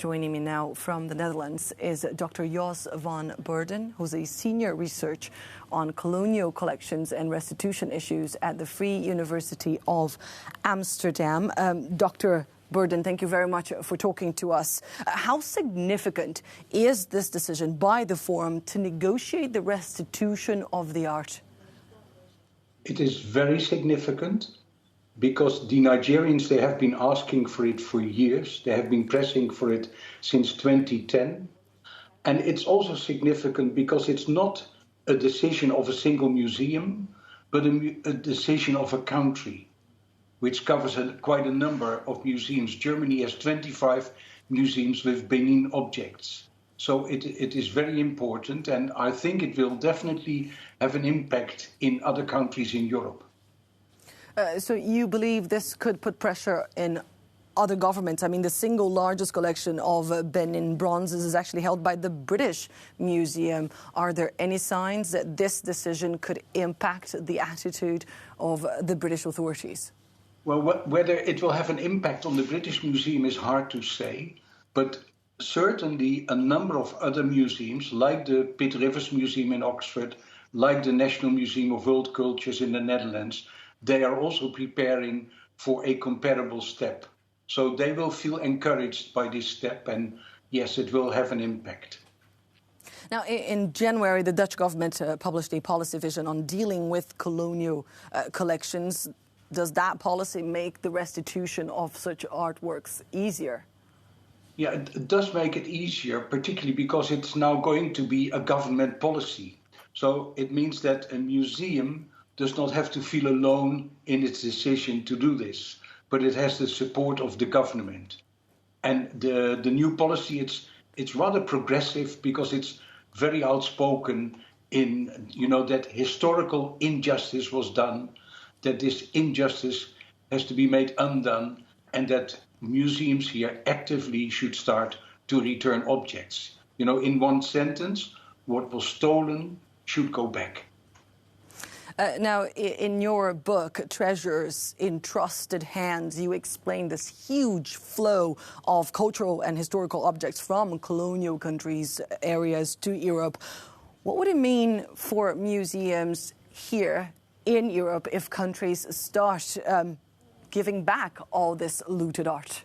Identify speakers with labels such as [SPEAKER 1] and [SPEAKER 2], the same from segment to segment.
[SPEAKER 1] Joining me now from the Netherlands is Dr. Jos van Beurden, who's a senior researcher on colonial collections and restitution issues at the Free University of Amsterdam. Dr. Beurden, thank you very much for talking to us. How significant is this decision by the Forum to negotiate the restitution of the art?
[SPEAKER 2] It is very significant because the Nigerians, they have been asking for it for years. They have been pressing for it since 2010. And it's also significant because it's not a decision of a single museum, but a decision of a country, which covers quite a number of museums. Germany has 25 museums with Benin objects. So it is very important, and I think it will definitely have an impact in other countries in Europe.
[SPEAKER 1] So you believe this could put pressure in other governments? I mean, the single largest collection of Benin Bronzes is actually held by the British Museum. Are there any signs that this decision could impact the attitude of the British authorities?
[SPEAKER 2] Well, whether it will have an impact on the British Museum is hard to say, but certainly a number of other museums, like the Pitt Rivers Museum in Oxford, like the National Museum of World Cultures in the Netherlands, they are also preparing for a comparable step. So they will feel encouraged by this step, and yes, it will have an impact.
[SPEAKER 1] Now, in January, the Dutch government published a policy vision on dealing with colonial collections. Does that policy make the restitution of such artworks easier?
[SPEAKER 2] Yeah, it does make it easier, particularly because it's now going to be a government policy. So it means that a museum does not have to feel alone in its decision to do this, but it has the support of the government. And the new policy, it's rather progressive because it's very outspoken in, that historical injustice was done, that this injustice has to be made undone, and that museums here actively should start to return objects. In one sentence, what was stolen should go back.
[SPEAKER 1] Now, in your book, Treasures in Trusted Hands, you explain this huge flow of cultural and historical objects from colonial countries, areas to Europe. What would it mean for museums here in Europe if countries start giving back all this looted art?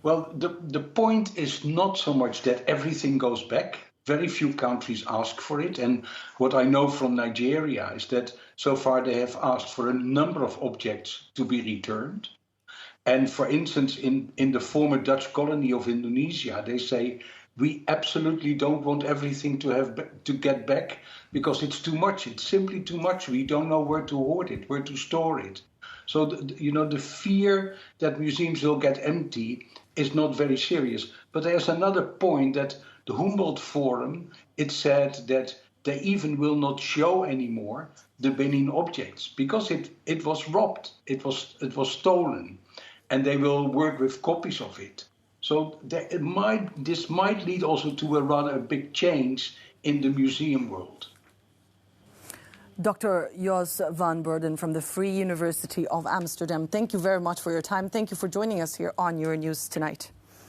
[SPEAKER 2] Well, the point is not so much that everything goes back. Very few countries ask for it. And what I know from Nigeria is that so far they have asked for a number of objects to be returned. And for instance, in the former Dutch colony of Indonesia, they say, we absolutely don't want everything to get back because it's too much. It's simply too much. We don't know where to hoard it, where to store it. So, the fear that museums will get empty is not very serious. But there's another point that the Humboldt Forum, it said that they even will not show anymore the Benin objects because it was robbed, it was stolen, and they will work with copies of it. So this might lead also to a rather big change in the museum world.
[SPEAKER 1] Dr. Jos van Beurden from the Free University of Amsterdam, thank you very much for your time. Thank you for joining us here on Euronews tonight.